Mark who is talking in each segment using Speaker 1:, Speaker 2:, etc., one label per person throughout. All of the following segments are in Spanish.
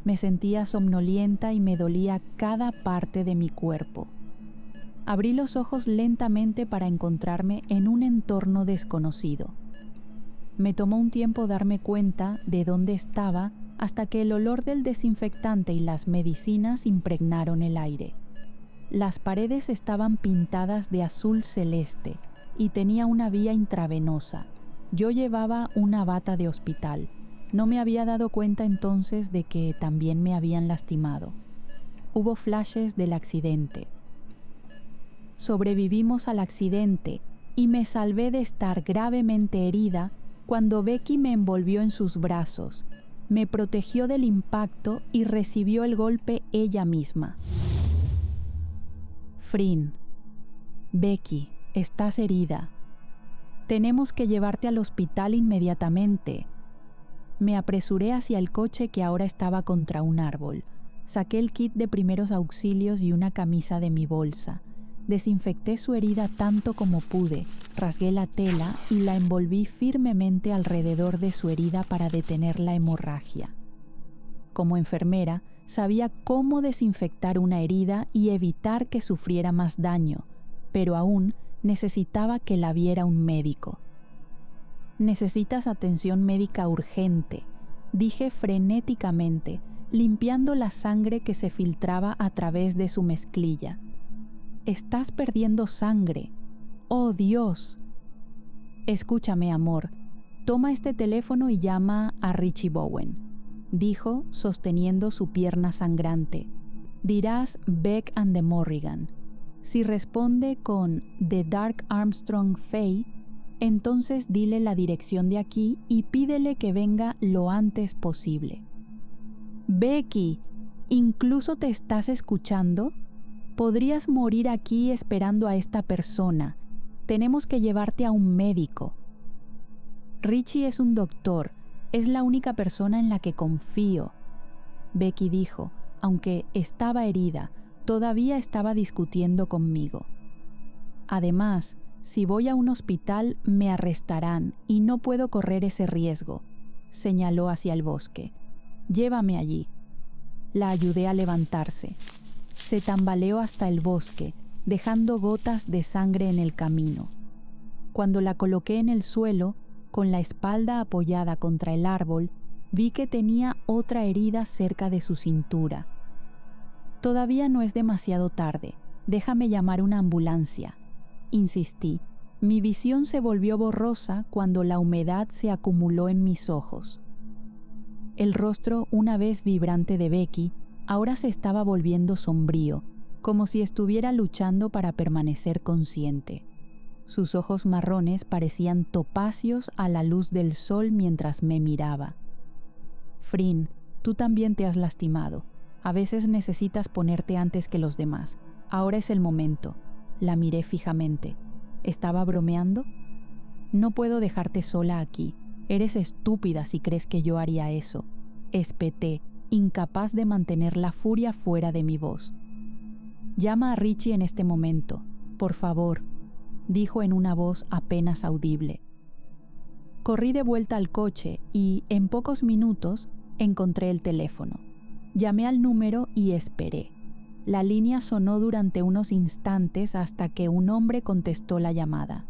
Speaker 1: Me sentía somnolienta y me dolía cada parte de mi cuerpo. Abrí los ojos lentamente para encontrarme en un entorno desconocido. Me tomó un tiempo darme cuenta de dónde estaba hasta que el olor del desinfectante y las medicinas impregnaron el aire. Las paredes estaban pintadas de azul celeste y tenía una vía intravenosa. Yo llevaba una bata de hospital. No me había dado cuenta entonces de que también me habían lastimado. Hubo flashes del accidente. Sobrevivimos al accidente y me salvé de estar gravemente herida cuando Becky me envolvió en sus brazos, me protegió del impacto y recibió el golpe ella misma. Frin, Becky, estás herida. Tenemos que llevarte al hospital inmediatamente. Me apresuré hacia el coche que ahora estaba contra un árbol. Saqué el kit de primeros auxilios y una camisa de mi bolsa. Desinfecté su herida tanto como pude, rasgué la tela y la envolví firmemente alrededor de su herida para detener la hemorragia. Como enfermera, sabía cómo desinfectar una herida y evitar que sufriera más daño, pero aún necesitaba que la viera un médico. Necesitas atención médica urgente, dije frenéticamente, limpiando la sangre que se filtraba a través de su mezclilla. Estás perdiendo sangre. ¡Oh, Dios! Escúchame, amor. Toma este teléfono y llama a Richie Bowen, dijo, sosteniendo su pierna sangrante. Dirás Beck and the Morrigan. Si responde con The Dark Armstrong Faye, entonces dile la dirección de aquí y pídele que venga lo antes posible. Becky, ¿incluso te estás escuchando? Podrías morir aquí esperando a esta persona. Tenemos que llevarte a un médico. Richie es un doctor. Es la única persona en la que confío. Becky dijo, aunque estaba herida, todavía estaba discutiendo conmigo. Además, si voy a un hospital, me arrestarán y no puedo correr ese riesgo, señaló hacia el bosque. Llévame allí. La ayudé a levantarse. Se tambaleó hasta el bosque, dejando gotas de sangre en el camino. Cuando la coloqué en el suelo, con la espalda apoyada contra el árbol, vi que tenía otra herida cerca de su cintura. Todavía no es demasiado tarde. Déjame llamar una ambulancia. Insistí. Mi visión se volvió borrosa cuando la humedad se acumuló en mis ojos. El rostro, una vez vibrante de Becky, ahora se estaba volviendo sombrío, como si estuviera luchando para permanecer consciente. Sus ojos marrones parecían topacios a la luz del sol mientras me miraba. Frin, tú también te has lastimado. A veces necesitas ponerte antes que los demás. Ahora es el momento. La miré fijamente. ¿Estaba bromeando? No puedo dejarte sola aquí. Eres estúpida si crees que yo haría eso. Espeté, incapaz de mantener la furia fuera de mi voz. Llama a Richie en este momento, por favor, dijo en una voz apenas audible. Corrí de vuelta al coche y, en pocos minutos, encontré el teléfono. Llamé al número y esperé. La línea sonó durante unos instantes hasta que un hombre contestó la llamada.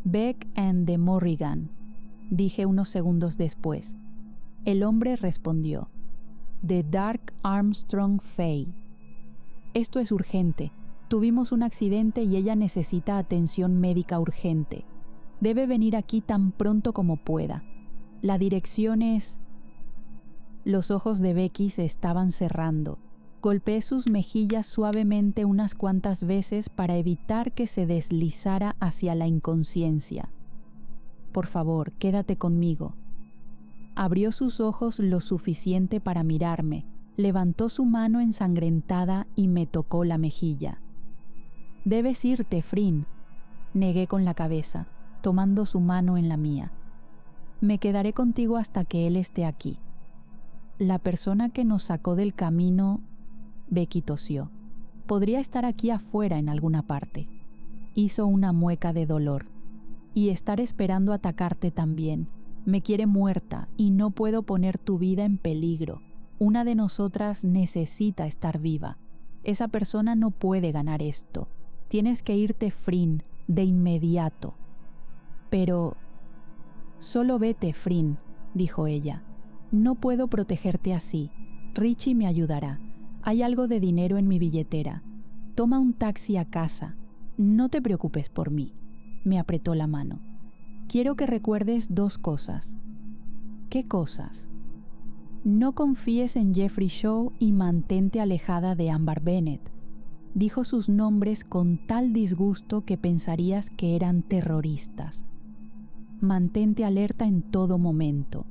Speaker 1: Beck and the Morrigan, dije unos segundos después. El hombre respondió. The Dark Armstrong Faye. Esto es urgente. Tuvimos un accidente y ella necesita atención médica urgente. Debe venir aquí tan pronto como pueda. La dirección es... Los ojos de Becky se estaban cerrando. Golpeé sus mejillas suavemente unas cuantas veces para evitar que se deslizara hacia la inconsciencia. Por favor, quédate conmigo. Abrió sus ojos lo suficiente para mirarme, levantó su mano ensangrentada y me tocó la mejilla. Debes irte, Frin, negué con la cabeza, tomando su mano en la mía. Me quedaré contigo hasta que él esté aquí. La persona que nos sacó del camino... Becky tosió. Podría estar aquí afuera en alguna parte. Hizo una mueca de dolor. Y estar esperando atacarte también. Me quiere muerta y no puedo poner tu vida en peligro. Una de nosotras necesita estar viva. Esa persona no puede ganar esto. Tienes que irte, Frin, de inmediato. Pero... Solo vete, Frin, dijo ella. No puedo protegerte así. Richie me ayudará. Hay algo de dinero en mi billetera. Toma un taxi a casa. No te preocupes por mí. Me apretó la mano. Quiero que recuerdes 2 cosas. ¿Qué cosas? No confíes en Jeffrey Shaw y mantente alejada de Amber Bennett. Dijo sus nombres con tal disgusto que pensarías que eran terroristas. Mantente alerta en todo momento.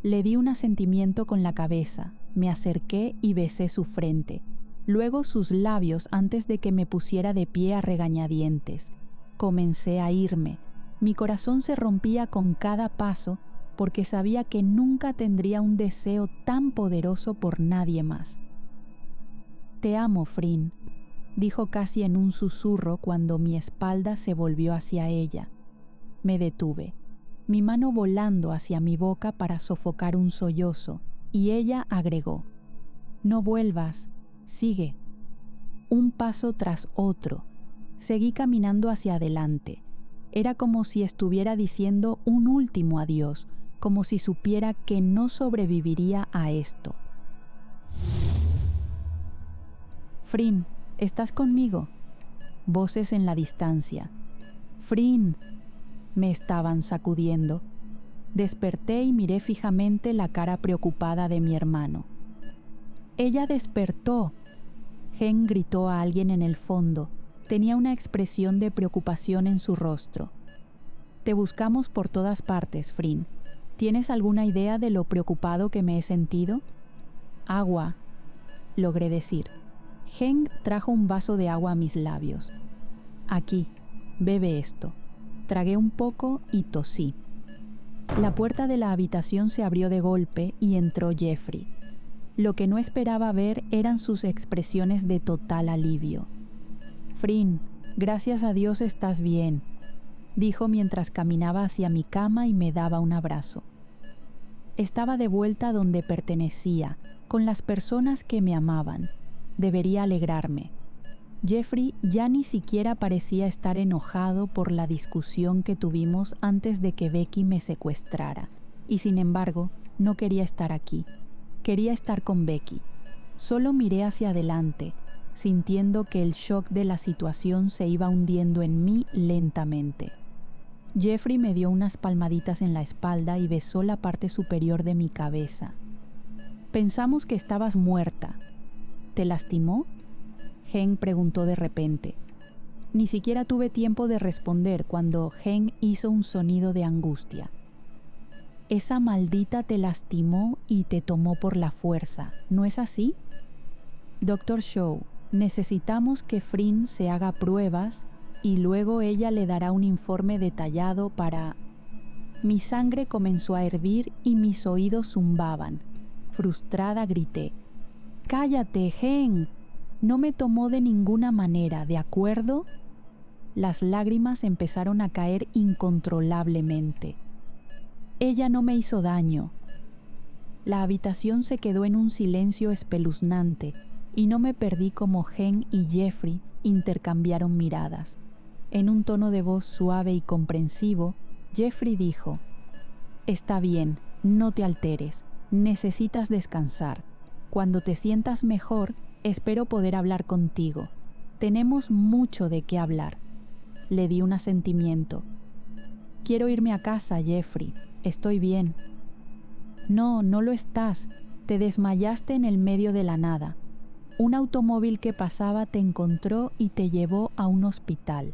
Speaker 1: Le di un asentimiento con la cabeza, me acerqué y besé su frente, luego sus labios antes de que me pusiera de pie a regañadientes. Comencé a irme. Mi corazón se rompía con cada paso porque sabía que nunca tendría un deseo tan poderoso por nadie más. «Te amo, Frin», dijo casi en un susurro cuando mi espalda se volvió hacia ella. Me detuve, mi mano volando hacia mi boca para sofocar un sollozo, y ella agregó: «No vuelvas, sigue». Un paso tras otro, seguí caminando hacia adelante. Era como si estuviera diciendo un último adiós, como si supiera que no sobreviviría a esto. «Frin, ¿estás conmigo?» Voces en la distancia. «Frin», me estaban sacudiendo. Desperté y miré fijamente la cara preocupada de mi hermano. «Ella despertó», Gen gritó a alguien en el fondo. Tenía una expresión de preocupación en su rostro. «Te buscamos por todas partes, Frin. ¿Tienes alguna idea de lo preocupado que me he sentido?» «Agua», logré decir. Gen trajo un vaso de agua a mis labios. «Aquí, bebe esto». Tragué un poco y tosí. La puerta de la habitación se abrió de golpe y entró Jeffrey. Lo que no esperaba ver eran sus expresiones de total alivio. «Frin, gracias a Dios estás bien», dijo mientras caminaba hacia mi cama y me daba un abrazo. Estaba de vuelta donde pertenecía, con las personas que me amaban. Debería alegrarme. Jeffrey ya ni siquiera parecía estar enojado por la discusión que tuvimos antes de que Becky me secuestrara, y sin embargo, no quería estar aquí. Quería estar con Becky. Solo miré hacia adelante, sintiendo que el shock de la situación se iba hundiendo en mí lentamente. Jeffrey me dio unas palmaditas en la espalda y besó la parte superior de mi cabeza. «Pensamos que estabas muerta. ¿Te lastimó?», Gen preguntó de repente. Ni siquiera tuve tiempo de responder cuando Gen hizo un sonido de angustia. «Esa maldita te lastimó y te tomó por la fuerza, ¿no es así?» «Dr. Shaw, necesitamos que Frin se haga pruebas y luego ella le dará un informe detallado para...». Mi sangre comenzó a hervir y mis oídos zumbaban. Frustrada grité: «¡Cállate, Gen! No me tomó de ninguna manera, ¿de acuerdo?» Las lágrimas empezaron a caer incontrolablemente. «Ella no me hizo daño». La habitación se quedó en un silencio espeluznante y no me perdí como Gen y Jeffrey intercambiaron miradas. En un tono de voz suave y comprensivo, Jeffrey dijo: «Está bien, no te alteres, necesitas descansar. Cuando te sientas mejor, espero poder hablar contigo. Tenemos mucho de qué hablar». Le di un asentimiento. «Quiero irme a casa, Jeffrey. Estoy bien». «No, no lo estás. Te desmayaste en el medio de la nada. Un automóvil que pasaba te encontró y te llevó a un hospital.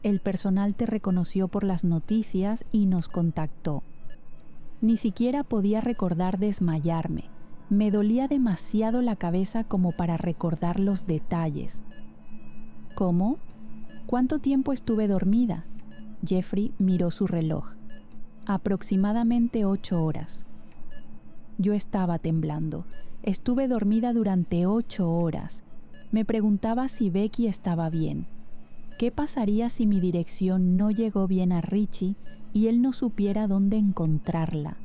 Speaker 1: El personal te reconoció por las noticias y nos contactó. Ni siquiera podía recordar desmayarme. Me dolía demasiado la cabeza como para recordar los detalles». «¿Cómo? ¿Cuánto tiempo estuve dormida?» Jeffrey miró su reloj. «Aproximadamente 8 horas». Yo estaba temblando. Estuve dormida durante 8 horas. Me preguntaba si Becky estaba bien. ¿Qué pasaría si mi dirección no llegó bien a Richie y él no supiera dónde encontrarla?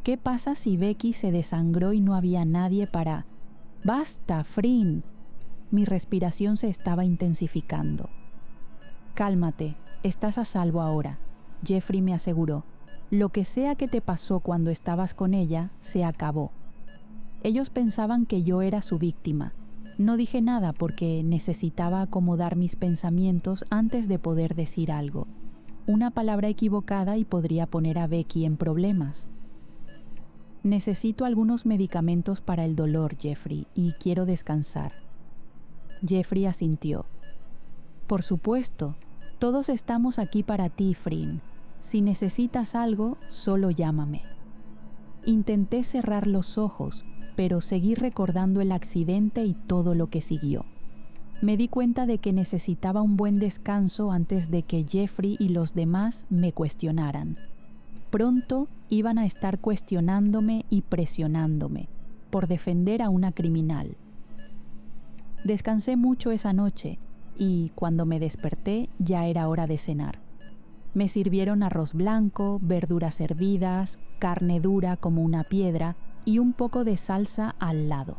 Speaker 1: ¿Qué pasa si Becky se desangró y no había nadie para... ¡Basta, Frin! Mi respiración se estaba intensificando. Cálmate, estás a salvo ahora, Jeffrey me aseguró. Lo que sea que te pasó cuando estabas con ella, se acabó. Ellos pensaban que yo era su víctima. No dije nada porque necesitaba acomodar mis pensamientos antes de poder decir algo. Una palabra equivocada y podría poner a Becky en problemas. Necesito algunos medicamentos para el dolor, Jeffrey, y quiero descansar. Jeffrey asintió. Por supuesto, todos estamos aquí para ti, Frin. Si necesitas algo, solo llámame. Intenté cerrar los ojos, pero seguí recordando el accidente y todo lo que siguió. Me di cuenta de que necesitaba un buen descanso antes de que Jeffrey y los demás me cuestionaran. Pronto iban a estar cuestionándome y presionándome por defender a una criminal. Descansé mucho esa noche y cuando me desperté ya era hora de cenar. Me sirvieron arroz blanco, verduras hervidas, carne dura como una piedra y un poco de salsa al lado.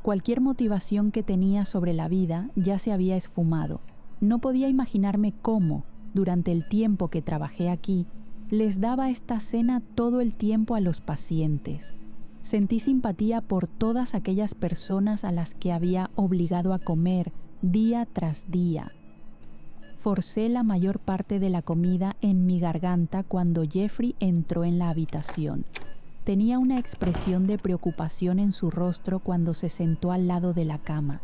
Speaker 1: Cualquier motivación que tenía sobre la vida ya se había esfumado. No podía imaginarme cómo, durante el tiempo que trabajé aquí, les daba esta cena todo el tiempo a los pacientes. Sentí simpatía por todas aquellas personas a las que había obligado a comer día tras día. Forcé la mayor parte de la comida en mi garganta cuando Jeffrey entró en la habitación. Tenía una expresión de preocupación en su rostro cuando se sentó al lado de la cama.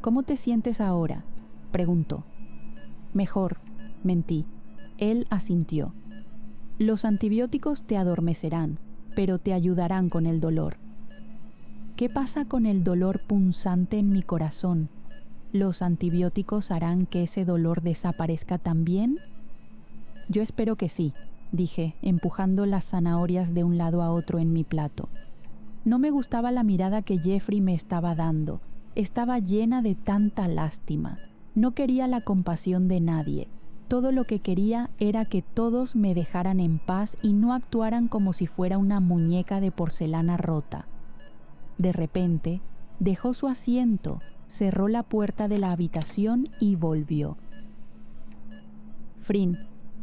Speaker 1: ¿Cómo te sientes ahora?, preguntó. Mejor, mentí. Él asintió. Los antibióticos te adormecerán, pero te ayudarán con el dolor. ¿Qué pasa con el dolor punzante en mi corazón? ¿Los antibióticos harán que ese dolor desaparezca también? Yo espero que sí, dije, empujando las zanahorias de un lado a otro en mi plato. No me gustaba la mirada que Jeffrey me estaba dando. Estaba llena de tanta lástima. No quería la compasión de nadie. Todo lo que quería era que todos me dejaran en paz y no actuaran como si fuera una muñeca de porcelana rota. De repente, dejó su asiento, cerró la puerta de la habitación y volvió. Frin,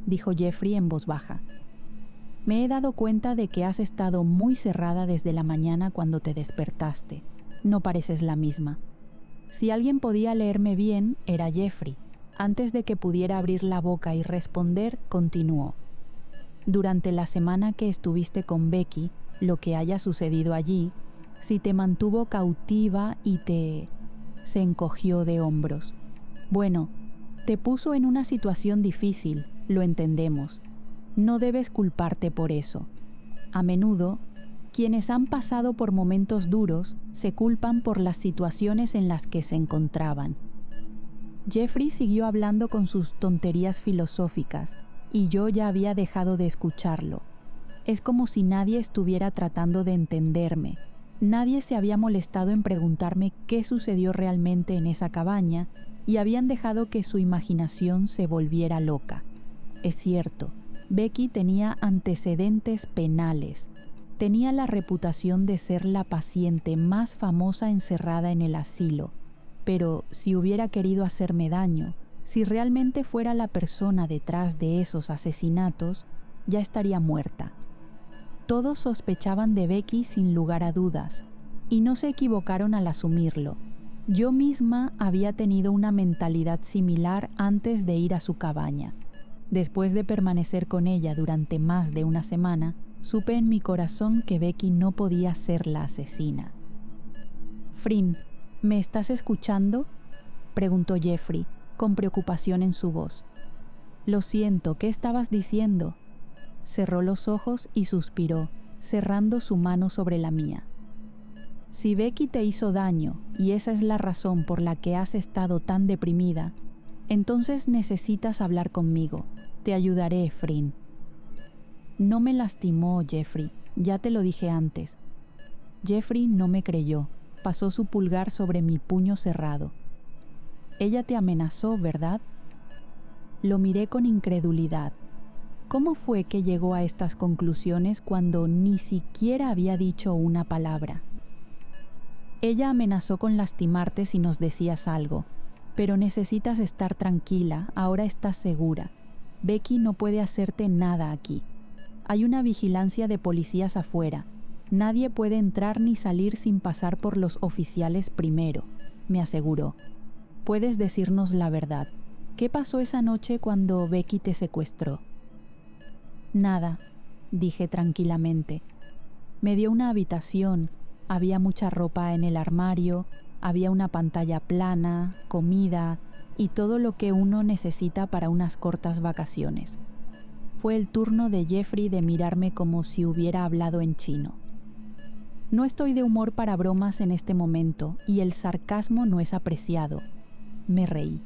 Speaker 1: dijo Jeffrey en voz baja, me he dado cuenta de que has estado muy cerrada desde la mañana cuando te despertaste. No pareces la misma. Si alguien podía leerme bien, era Jeffrey. Antes de que pudiera abrir la boca y responder, continuó. Durante la semana que estuviste con Becky, lo que haya sucedido allí, si te mantuvo cautiva y te... Se encogió de hombros. Bueno, te puso en una situación difícil, lo entendemos. No debes culparte por eso. A menudo, quienes han pasado por momentos duros se culpan por las situaciones en las que se encontraban. Jeffrey siguió hablando con sus tonterías filosóficas y yo ya había dejado de escucharlo. Es como si nadie estuviera tratando de entenderme. Nadie se había molestado en preguntarme qué sucedió realmente en esa cabaña y habían dejado que su imaginación se volviera loca. Es cierto, Becky tenía antecedentes penales. Tenía la reputación de ser la paciente más famosa encerrada en el asilo. Pero si hubiera querido hacerme daño, si realmente fuera la persona detrás de esos asesinatos, ya estaría muerta. Todos sospechaban de Becky sin lugar a dudas, y no se equivocaron al asumirlo. Yo misma había tenido una mentalidad similar antes de ir a su cabaña. Después de permanecer con ella durante más de una semana, supe en mi corazón que Becky no podía ser la asesina. Frin, ¿me estás escuchando?, preguntó Jeffrey, con preocupación en su voz. Lo siento, ¿qué estabas diciendo? Cerró los ojos y suspiró, cerrando su mano sobre la mía. Si Becky te hizo daño y esa es la razón por la que has estado tan deprimida, entonces necesitas hablar conmigo. Te ayudaré, Frin. No me lastimó, Jeffrey, ya te lo dije antes. Jeffrey no me creyó. Pasó su pulgar sobre mi puño cerrado. Ella te amenazó, ¿verdad? Lo miré con incredulidad. ¿Cómo fue que llegó a estas conclusiones cuando ni siquiera había dicho una palabra? Ella amenazó con lastimarte si nos decías algo, pero necesitas estar tranquila, ahora estás segura. Becky no puede hacerte nada aquí. Hay una vigilancia de policías afuera. Nadie puede entrar ni salir sin pasar por los oficiales primero, me aseguró. Puedes decirnos la verdad. ¿Qué pasó esa noche cuando Becky te secuestró? Nada, dije tranquilamente. Me dio una habitación, había mucha ropa en el armario, había una pantalla plana, comida y todo lo que uno necesita para unas cortas vacaciones. Fue el turno de Jeffrey de mirarme como si hubiera hablado en chino. No estoy de humor para bromas en este momento y el sarcasmo no es apreciado. Me reí.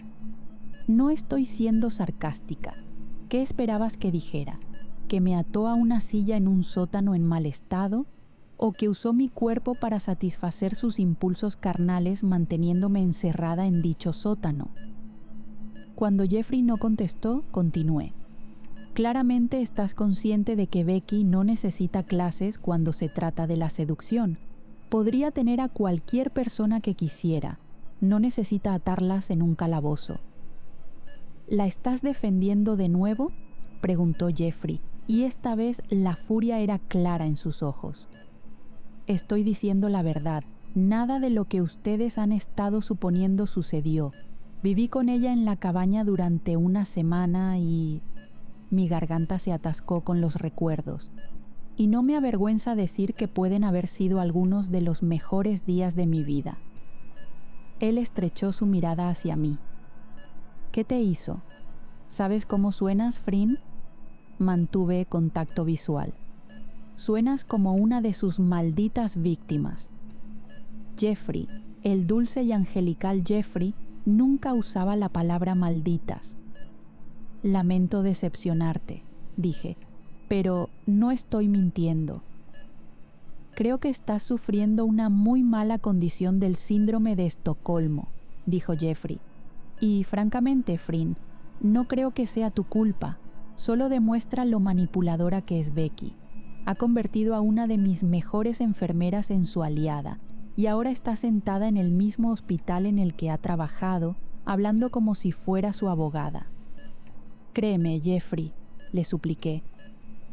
Speaker 1: No estoy siendo sarcástica. ¿Qué esperabas que dijera? ¿Que me ató a una silla en un sótano en mal estado? ¿O que usó mi cuerpo para satisfacer sus impulsos carnales manteniéndome encerrada en dicho sótano? Cuando Jeffrey no contestó, continué. Claramente estás consciente de que Becky no necesita clases cuando se trata de la seducción. Podría tener a cualquier persona que quisiera. No necesita atarlas en un calabozo. ¿La estás defendiendo de nuevo?, preguntó Jeffrey, y esta vez la furia era clara en sus ojos. Estoy diciendo la verdad. Nada de lo que ustedes han estado suponiendo sucedió. Viví con ella en la cabaña durante una semana y... Mi garganta se atascó con los recuerdos. Y no me avergüenza decir que pueden haber sido algunos de los mejores días de mi vida. Él estrechó su mirada hacia mí. ¿Qué te hizo? ¿Sabes cómo suenas, Frin? Mantuve contacto visual. Suenas como una de sus malditas víctimas. Jeffrey, el dulce y angelical Jeffrey, nunca usaba la palabra malditas. Lamento decepcionarte, dije, pero no estoy mintiendo. Creo que estás sufriendo una muy mala condición del síndrome de Estocolmo, dijo Jeffrey. Y francamente, Frin, no creo que sea tu culpa, solo demuestra lo manipuladora que es Becky. Ha convertido a una de mis mejores enfermeras en su aliada y ahora está sentada en el mismo hospital en el que ha trabajado, hablando como si fuera su abogada. Créeme, Jeffrey, le supliqué.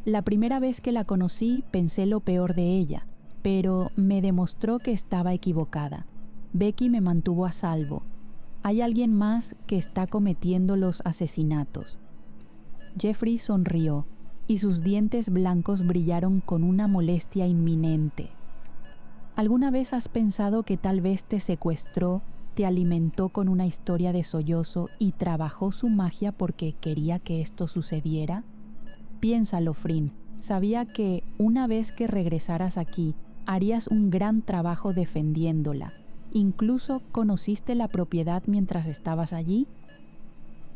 Speaker 1: La primera vez que la conocí pensé lo peor de ella, pero me demostró que estaba equivocada. Becky me mantuvo a salvo. Hay alguien más que está cometiendo los asesinatos. Jeffrey sonrió y sus dientes blancos brillaron con una molestia inminente. ¿Alguna vez has pensado que tal vez te secuestró, te alimentó con una historia de sollozo y trabajó su magia porque quería que esto sucediera? Piénsalo, Frin. Sabía que una vez que regresaras aquí, harías un gran trabajo defendiéndola. ¿Incluso conociste la propiedad mientras estabas allí?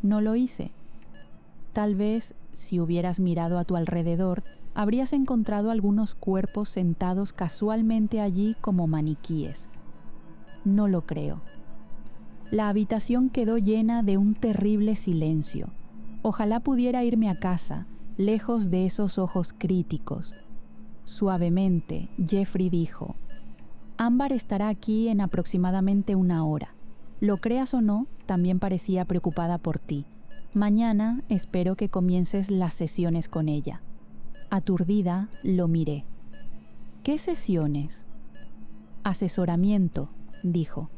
Speaker 1: No lo hice. Tal vez, si hubieras mirado a tu alrededor, habrías encontrado algunos cuerpos sentados casualmente allí como maniquíes. No lo creo. La habitación quedó llena de un terrible silencio. Ojalá pudiera irme a casa, lejos de esos ojos críticos. Suavemente, Jeffrey dijo: Ámbar estará aquí en aproximadamente 1 hora. Lo creas o no, también parecía preocupada por ti. Mañana espero que comiences las sesiones con ella. Aturdida, lo miré. ¿Qué sesiones? Asesoramiento, dijo.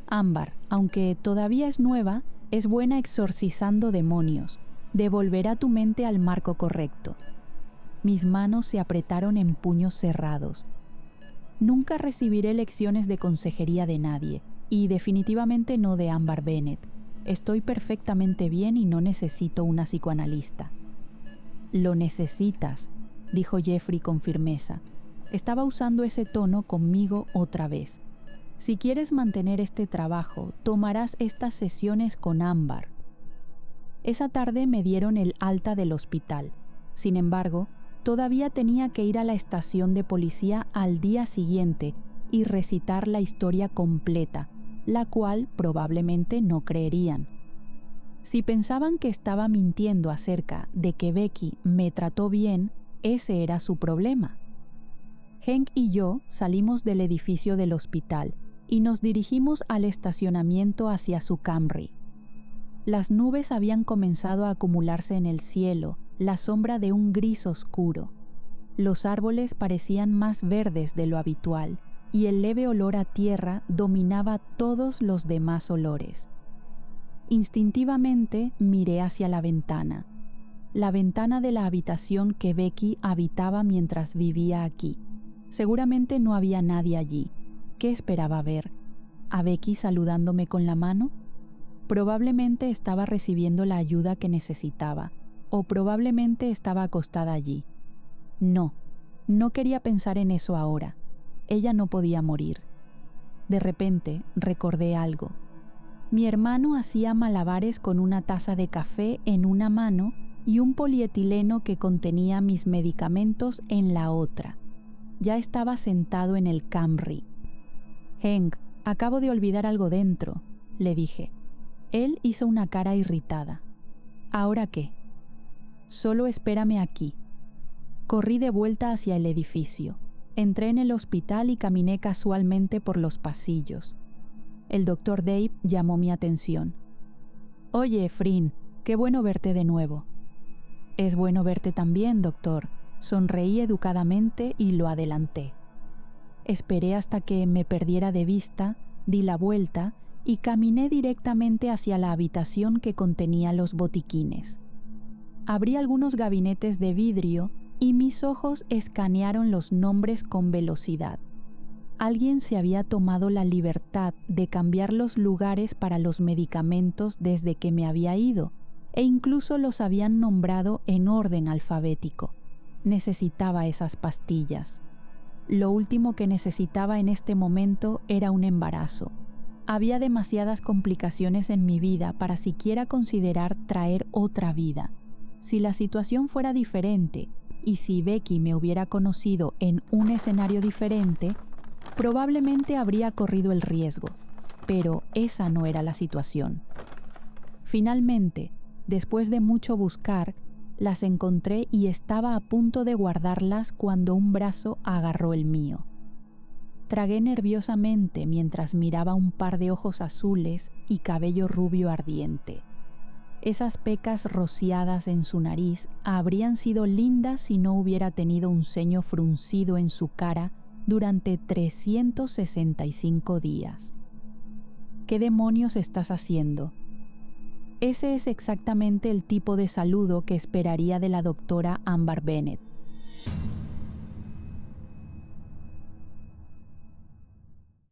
Speaker 1: Ámbar, aunque todavía es nueva, es buena exorcizando demonios. Devolverá tu mente al marco correcto. Mis manos se apretaron en puños cerrados. Nunca recibiré lecciones de consejería de nadie, y definitivamente no de Ámbar Bennett. Estoy perfectamente bien y no necesito una psicoanalista. Lo necesitas, dijo Jeffrey con firmeza. Estaba usando ese tono conmigo otra vez. Si quieres mantener este trabajo, tomarás estas sesiones con Ámbar. Esa tarde me dieron el alta del hospital. Sin embargo, todavía tenía que ir a la estación de policía al día siguiente y recitar la historia completa, la cual probablemente no creerían. Si pensaban que estaba mintiendo acerca de que Becky me trató bien, ese era su problema. Hank y yo salimos del edificio del hospital y nos dirigimos al estacionamiento hacia su Camry. Las nubes habían comenzado a acumularse en el cielo, la sombra de un gris oscuro. Los árboles parecían más verdes de lo habitual y el leve olor a tierra dominaba todos los demás olores. Instintivamente miré hacia la ventana de la habitación que Becky habitaba mientras vivía aquí. Seguramente no había nadie allí. ¿Qué esperaba ver? ¿A Becky saludándome con la mano? Probablemente estaba recibiendo la ayuda que necesitaba, o probablemente estaba acostada allí. No quería pensar en eso ahora. Ella no podía morir. De repente recordé algo. Mi hermano hacía malabares con una taza de café en una mano y un polietileno que contenía mis medicamentos en la otra. Ya estaba sentado en el Camry. «Hank, acabo de olvidar algo dentro», le dije. Él hizo una cara irritada. «¿Ahora qué?» «Solo espérame aquí». Corrí de vuelta hacia el edificio. Entré en el hospital y caminé casualmente por los pasillos. El doctor Dave llamó mi atención. «Oye, Frin, qué bueno verte de nuevo». «Es bueno verte también, doctor». Sonreí educadamente y lo adelanté. Esperé hasta que me perdiera de vista, di la vuelta y caminé directamente hacia la habitación que contenía los botiquines. Abrí algunos gabinetes de vidrio y mis ojos escanearon los nombres con velocidad. Alguien se había tomado la libertad de cambiar los lugares para los medicamentos desde que me había ido, e incluso los habían nombrado en orden alfabético. Necesitaba esas pastillas. Lo último que necesitaba en este momento era un embarazo. Había demasiadas complicaciones en mi vida para siquiera considerar traer otra vida. Si la situación fuera diferente, y si Becky me hubiera conocido en un escenario diferente, probablemente habría corrido el riesgo, pero esa no era la situación. Finalmente, después de mucho buscar, las encontré y estaba a punto de guardarlas cuando un brazo agarró el mío. Tragué nerviosamente mientras miraba un par de ojos azules y cabello rubio ardiente. Esas pecas rociadas en su nariz habrían sido lindas si no hubiera tenido un ceño fruncido en su cara durante 365 días. ¿Qué demonios estás haciendo? Ese es exactamente el tipo de saludo que esperaría de la doctora Amber Bennett.